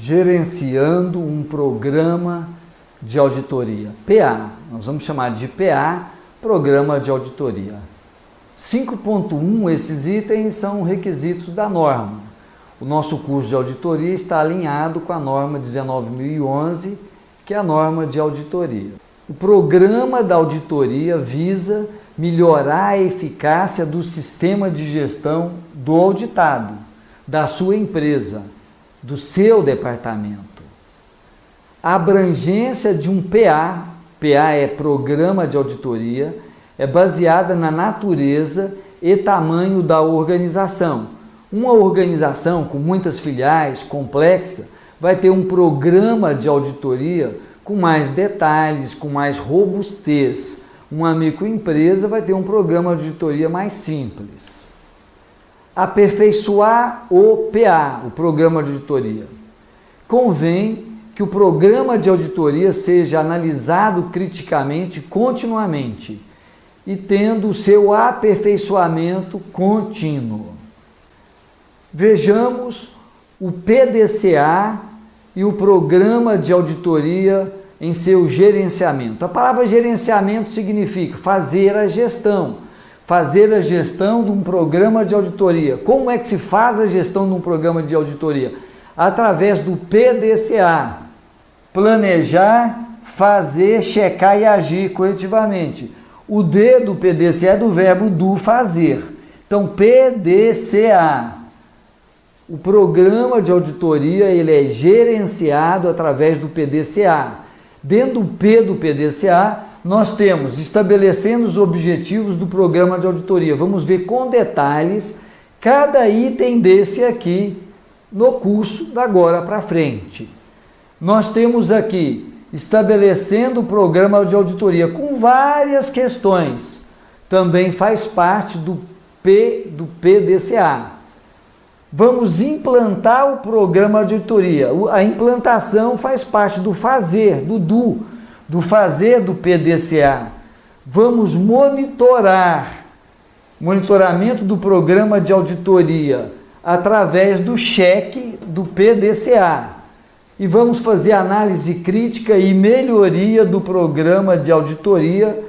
gerenciando um programa de auditoria. PA, nós vamos chamar de PA, Programa de Auditoria. 5.1, esses itens são requisitos da norma. O nosso curso de auditoria está alinhado com a norma 19.011, que é a norma de auditoria. O programa da auditoria visa melhorar a eficácia do sistema de gestão do auditado, da sua empresa, do seu departamento. A abrangência de um PA, PA é Programa de Auditoria, é baseada na natureza e tamanho da organização. Uma organização com muitas filiais, complexa, vai ter um programa de auditoria com mais detalhes, com mais robustez. Uma microempresa vai ter um programa de auditoria mais simples. Aperfeiçoar o PA, o Programa de Auditoria. Convém que o programa de auditoria seja analisado criticamente continuamente e tendo o seu aperfeiçoamento contínuo. Vejamos o PDCA e o Programa de Auditoria em seu gerenciamento. A palavra gerenciamento significa fazer a gestão. Fazer a gestão de um programa de auditoria. Como é que se faz a gestão de um programa de auditoria? Através do PDCA. Planejar, fazer, checar e agir coletivamente. O D do PDCA é do verbo do fazer. Então, PDCA. O programa de auditoria ele é gerenciado através do PDCA. Dentro do P do PDCA, nós temos estabelecendo os objetivos do programa de auditoria. Vamos ver com detalhes cada item desse aqui no curso da agora para frente. Nós temos aqui estabelecendo o programa de auditoria com várias questões. Também faz parte do P do PDCA. Vamos implantar o programa de auditoria. A implantação faz parte do fazer, do fazer do PDCA. Vamos monitoramento do programa de auditoria através do cheque do PDCA. E vamos fazer análise crítica e melhoria do programa de auditoria,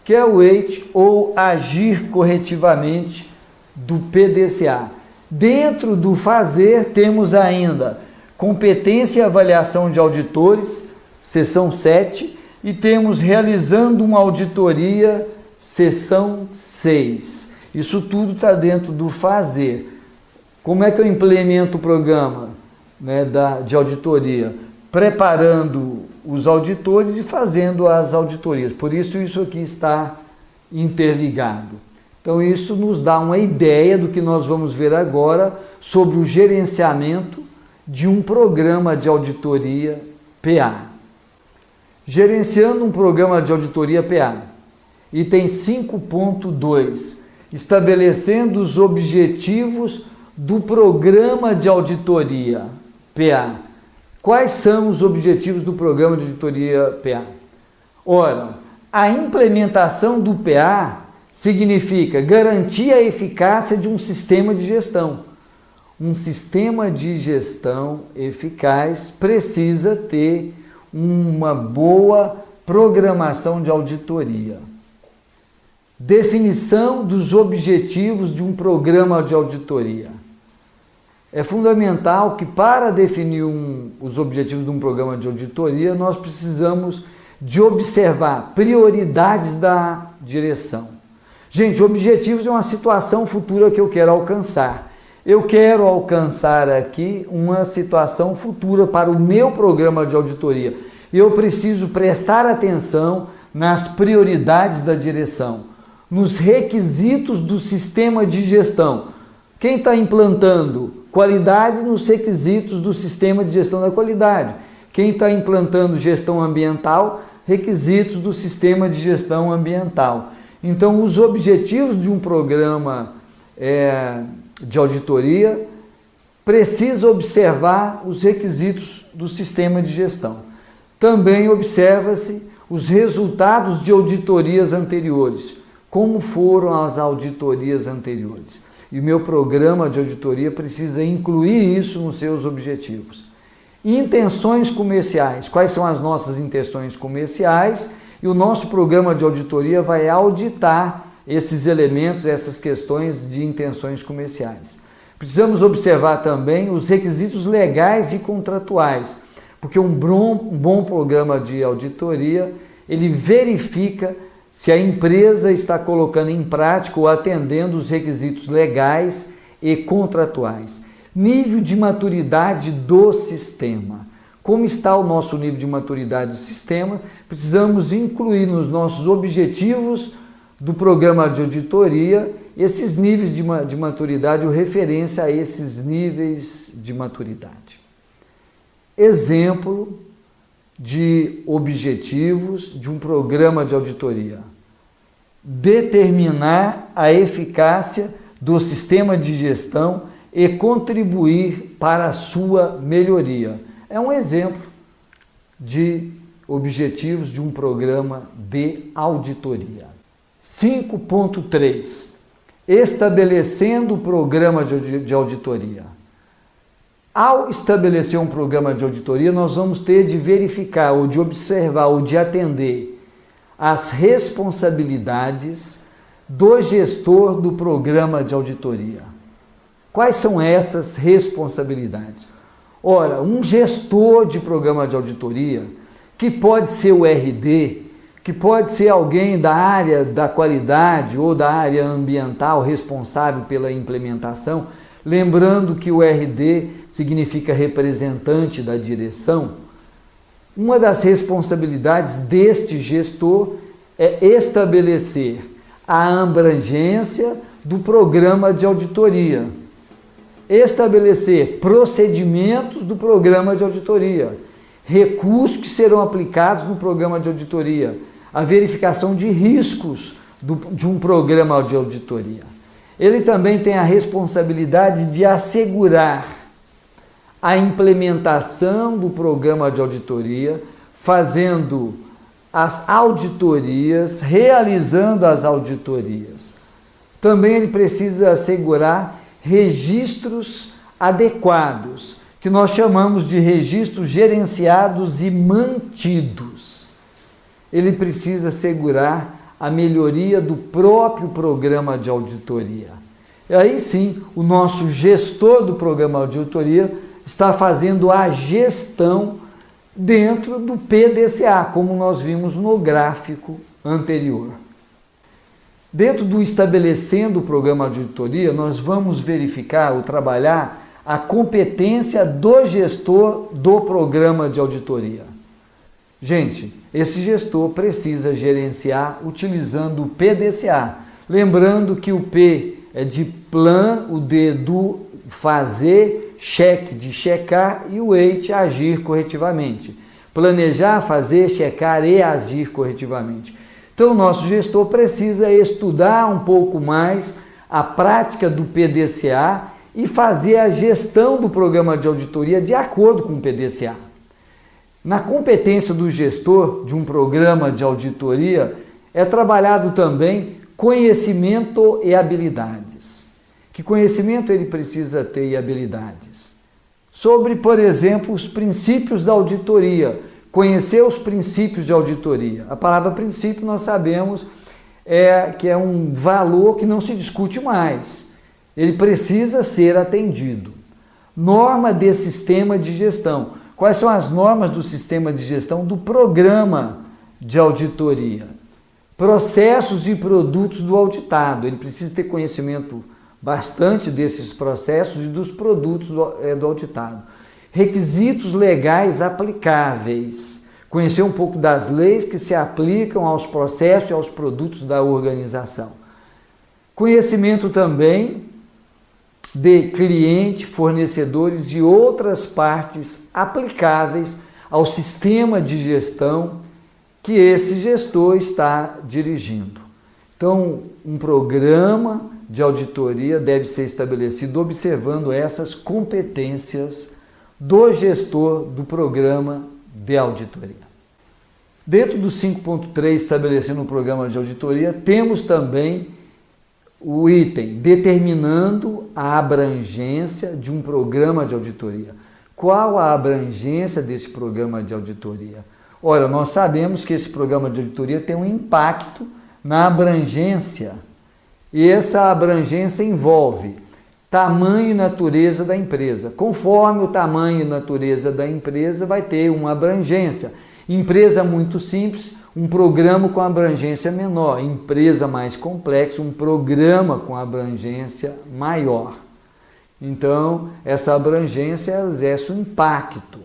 que é o EIT, ou agir corretivamente do PDCA. Dentro do fazer, temos ainda competência e avaliação de auditores, seção 7, e temos realizando uma auditoria, seção 6. Isso tudo está dentro do fazer. Como é que eu implemento o programa de auditoria? Preparando os auditores e fazendo as auditorias. Por isso aqui está interligado. Então, isso nos dá uma ideia do que nós vamos ver agora sobre o gerenciamento de um programa de auditoria PA. Gerenciando um programa de auditoria PA. Item 5.2. Estabelecendo os objetivos do programa de auditoria PA. Quais são os objetivos do programa de auditoria PA? Ora, a implementação do PA significa garantir a eficácia de um sistema de gestão. Um sistema de gestão eficaz precisa ter uma boa programação de auditoria. Definição dos objetivos de um programa de auditoria. É fundamental que para definir os objetivos de um programa de auditoria, nós precisamos de observar prioridades da direção. Gente, objetivos é uma situação futura que eu quero alcançar. Eu quero alcançar aqui uma situação futura para o meu programa de auditoria. Eu preciso prestar atenção nas prioridades da direção, nos requisitos do sistema de gestão. Quem está implantando qualidade nos requisitos do sistema de gestão da qualidade. Quem está implantando gestão ambiental, requisitos do sistema de gestão ambiental. Então, os objetivos de um programa de auditoria precisa observar os requisitos do sistema de gestão. Também observa-se os resultados de auditorias anteriores. Como foram as auditorias anteriores? E o meu programa de auditoria precisa incluir isso nos seus objetivos. Intenções comerciais. Quais são as nossas intenções comerciais? E o nosso programa de auditoria vai auditar esses elementos, essas questões de intenções comerciais. Precisamos observar também os requisitos legais e contratuais, porque um bom programa de auditoria, ele verifica se a empresa está colocando em prática ou atendendo os requisitos legais e contratuais. Nível de maturidade do sistema. Como está o nosso nível de maturidade do sistema? Precisamos incluir nos nossos objetivos do programa de auditoria esses níveis de maturidade ou referência a esses níveis de maturidade. Exemplo de objetivos de um programa de auditoria. Determinar a eficácia do sistema de gestão e contribuir para a sua melhoria. É um exemplo de objetivos de um programa de auditoria. 5.3. Estabelecendo o programa de auditoria. Ao estabelecer um programa de auditoria, nós vamos ter de verificar, ou de observar, ou de atender as responsabilidades do gestor do programa de auditoria. Quais são essas responsabilidades? Ora, um gestor de programa de auditoria, que pode ser o RD, que pode ser alguém da área da qualidade ou da área ambiental responsável pela implementação, lembrando que o RD significa representante da direção. Uma das responsabilidades deste gestor é estabelecer a abrangência do programa de auditoria, estabelecer procedimentos do programa de auditoria, recursos que serão aplicados no programa de auditoria, a verificação de riscos de um programa de auditoria. Ele também tem a responsabilidade de assegurar a implementação do programa de auditoria, fazendo as auditorias, realizando as auditorias. Também ele precisa assegurar registros adequados, que nós chamamos de registros gerenciados e mantidos. Ele precisa assegurar a melhoria do próprio programa de auditoria. E aí sim, o nosso gestor do programa de auditoria está fazendo a gestão dentro do PDCA, como nós vimos no gráfico anterior. Dentro do estabelecendo o programa de auditoria, nós vamos verificar ou trabalhar a competência do gestor do programa de auditoria. Gente, esse gestor precisa gerenciar utilizando o PDCA. Lembrando que o P é de plan, o D do fazer, cheque de checar e o EIT agir corretivamente. Planejar, fazer, checar e agir corretivamente. Então, o nosso gestor precisa estudar um pouco mais a prática do PDCA e fazer a gestão do programa de auditoria de acordo com o PDCA. Na competência do gestor de um programa de auditoria é trabalhado também conhecimento e habilidades. Que conhecimento ele precisa ter e habilidades? Sobre, por exemplo, os princípios da auditoria. Conhecer os princípios de auditoria. A palavra princípio nós sabemos que é um valor que não se discute mais. Ele precisa ser atendido. Norma de sistema de gestão. Quais são as normas do sistema de gestão do programa de auditoria? Processos e produtos do auditado. Ele precisa ter conhecimento bastante desses processos e dos produtos do auditado. Requisitos legais aplicáveis. Conhecer um pouco das leis que se aplicam aos processos e aos produtos da organização. Conhecimento também de cliente, fornecedores e outras partes aplicáveis ao sistema de gestão que esse gestor está dirigindo. Então, um programa de auditoria deve ser estabelecido observando essas competências do gestor do programa de auditoria. Dentro do 5.3, estabelecendo um programa de auditoria, temos também o item determinando a abrangência de um programa de auditoria. Qual a abrangência desse programa de auditoria? Ora, nós sabemos que esse programa de auditoria tem um impacto na abrangência, e essa abrangência envolve tamanho e natureza da empresa. Conforme o tamanho e natureza da empresa, vai ter uma abrangência. Empresa muito simples, um programa com abrangência menor. Empresa mais complexa, um programa com abrangência maior. Então, essa abrangência exerce um impacto.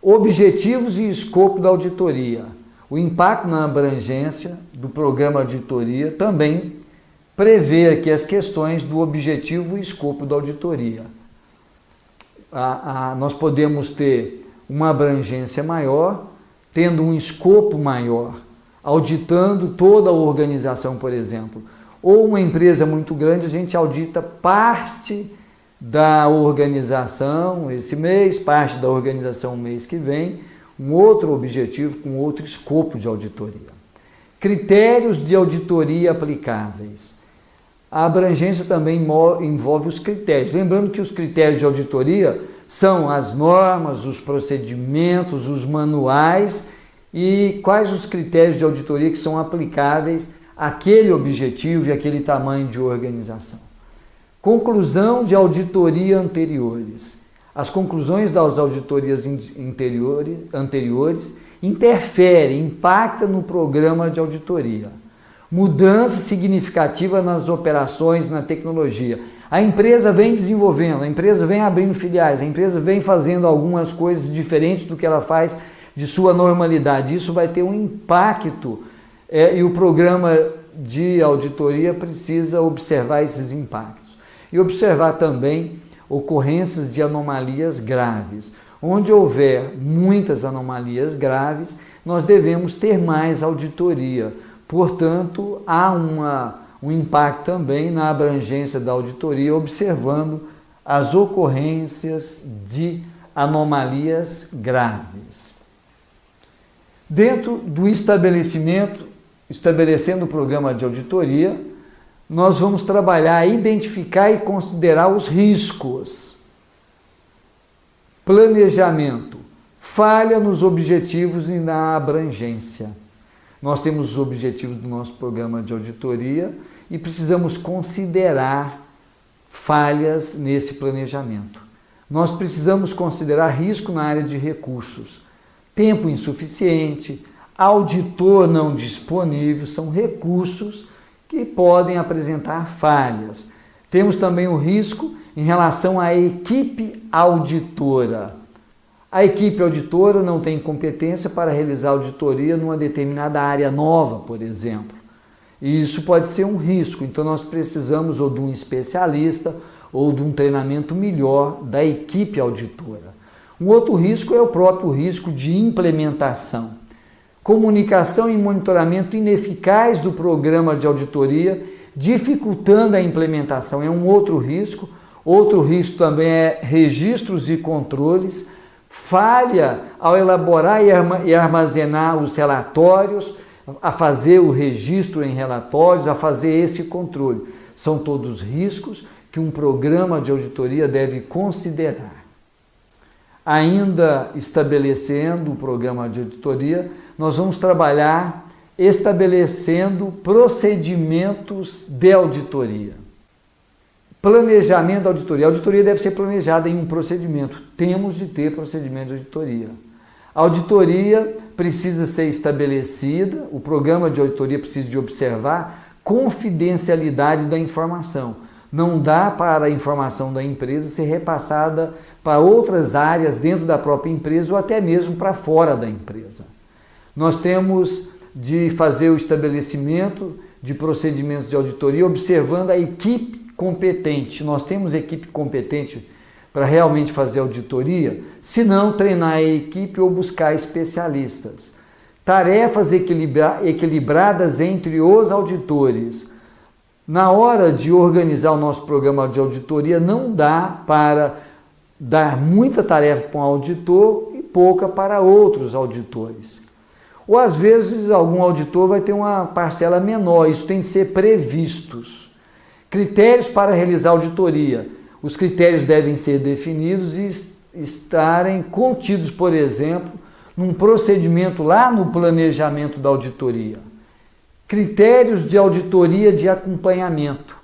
Objetivos e escopo da auditoria. O impacto na abrangência do programa de auditoria também prevê aqui as questões do objetivo e escopo da auditoria. Nós podemos ter uma abrangência maior, tendo um escopo maior, auditando toda a organização, por exemplo. Ou uma empresa muito grande, a gente audita parte da organização esse mês, parte da organização o mês que vem, um outro objetivo com outro escopo de auditoria. Critérios de auditoria aplicáveis. A abrangência também envolve os critérios. Lembrando que os critérios de auditoria são as normas, os procedimentos, os manuais e quais os critérios de auditoria que são aplicáveis àquele objetivo e àquele tamanho de organização. Conclusão de auditoria anteriores. As conclusões das auditorias anteriores interferem, impactam no programa de auditoria. Mudança significativa nas operações, na tecnologia. A empresa vem desenvolvendo, a empresa vem abrindo filiais, a empresa vem fazendo algumas coisas diferentes do que ela faz de sua normalidade. Isso vai ter um impacto e o programa de auditoria precisa observar esses impactos. E observar também ocorrências de anomalias graves. Onde houver muitas anomalias graves, nós devemos ter mais auditoria. Portanto, há um impacto também na abrangência da auditoria, observando as ocorrências de anomalias graves. Dentro do estabelecendo o programa de auditoria, nós vamos trabalhar, identificar e considerar os riscos. Planejamento, falha nos objetivos e na abrangência. Nós temos os objetivos do nosso programa de auditoria e precisamos considerar falhas nesse planejamento. Nós precisamos considerar risco na área de recursos. Tempo insuficiente, auditor não disponível, são recursos que podem apresentar falhas. Temos também o risco em relação à equipe auditora. A equipe auditora não tem competência para realizar auditoria numa determinada área nova, por exemplo. E isso pode ser um risco, então nós precisamos ou de um especialista ou de um treinamento melhor da equipe auditora. Um outro risco é o próprio risco de implementação. Comunicação e monitoramento ineficaz do programa de auditoria, dificultando a implementação, é um outro risco. Outro risco também é registros e controles, falha ao elaborar e armazenar os relatórios, a fazer o registro em relatórios, a fazer esse controle. São todos riscos que um programa de auditoria deve considerar. Ainda estabelecendo o programa de auditoria, nós vamos trabalhar estabelecendo procedimentos de auditoria. Planejamento da auditoria. A auditoria deve ser planejada em um procedimento. Temos de ter procedimento de auditoria. A auditoria precisa ser estabelecida, o programa de auditoria precisa de observar confidencialidade da informação. Não dá para a informação da empresa ser repassada para outras áreas dentro da própria empresa ou até mesmo para fora da empresa. Nós temos de fazer o estabelecimento de procedimentos de auditoria observando a equipe competente. Nós temos equipe competente para realmente fazer auditoria, se não treinar a equipe ou buscar especialistas. Tarefas equilibradas entre os auditores. Na hora de organizar o nosso programa de auditoria, não dá para dar muita tarefa para um auditor e pouca para outros auditores. Ou às vezes algum auditor vai ter uma parcela menor, isso tem que ser previstos. Critérios para realizar auditoria. Os critérios devem ser definidos e estarem contidos, por exemplo, num procedimento lá no planejamento da auditoria. Critérios de auditoria de acompanhamento.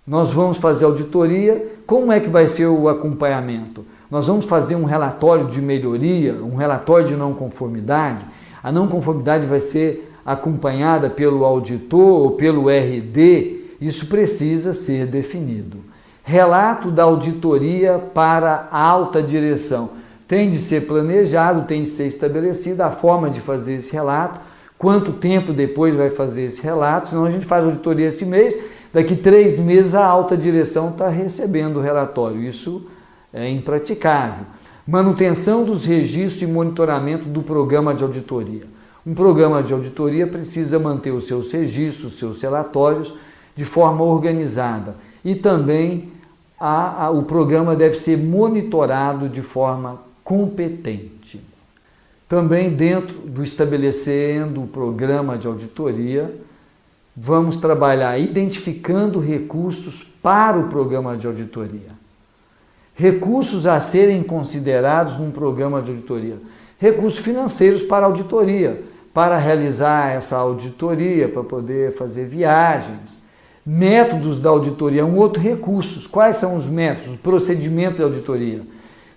Nós vamos fazer auditoria, como é que vai ser o acompanhamento? Nós vamos fazer um relatório de melhoria, um relatório de não conformidade. A não conformidade vai ser acompanhada pelo auditor ou pelo RD, isso precisa ser definido. Relato da auditoria para a alta direção. Tem de ser planejado, tem de ser estabelecida a forma de fazer esse relato, quanto tempo depois vai fazer esse relato, senão a gente faz auditoria esse mês, daqui 3 meses a alta direção está recebendo o relatório. Isso é impraticável. Manutenção dos registros e monitoramento do programa de auditoria. Um programa de auditoria precisa manter os seus registros, os seus relatórios de forma organizada. E também o programa deve ser monitorado de forma competente. Também dentro do estabelecendo o programa de auditoria, vamos trabalhar identificando recursos para o programa de auditoria. Recursos a serem considerados num programa de auditoria. Recursos financeiros para a auditoria, para realizar essa auditoria, para poder fazer viagens. Métodos da auditoria, um outro recurso. Quais são os métodos? O procedimento de auditoria.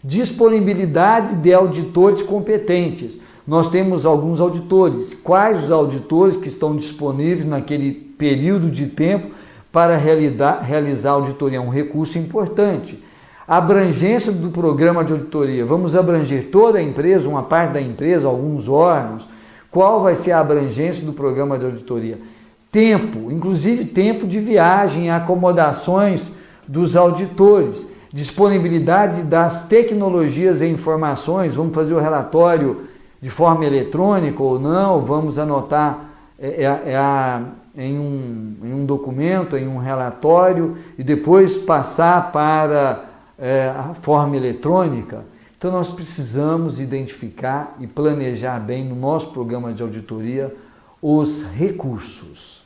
Disponibilidade de auditores competentes. Nós temos alguns auditores. Quais os auditores que estão disponíveis naquele período de tempo para realizar a auditoria? É um recurso importante. Abrangência do programa de auditoria. Vamos abranger toda a empresa, uma parte da empresa, alguns órgãos. Qual vai ser a abrangência do programa de auditoria? Tempo, inclusive tempo de viagem, acomodações dos auditores. Disponibilidade das tecnologias e informações, vamos fazer o relatório de forma eletrônica ou não, vamos anotar em um documento, em um relatório e depois passar para a forma eletrônica. Então nós precisamos identificar e planejar bem no nosso programa de auditoria os recursos.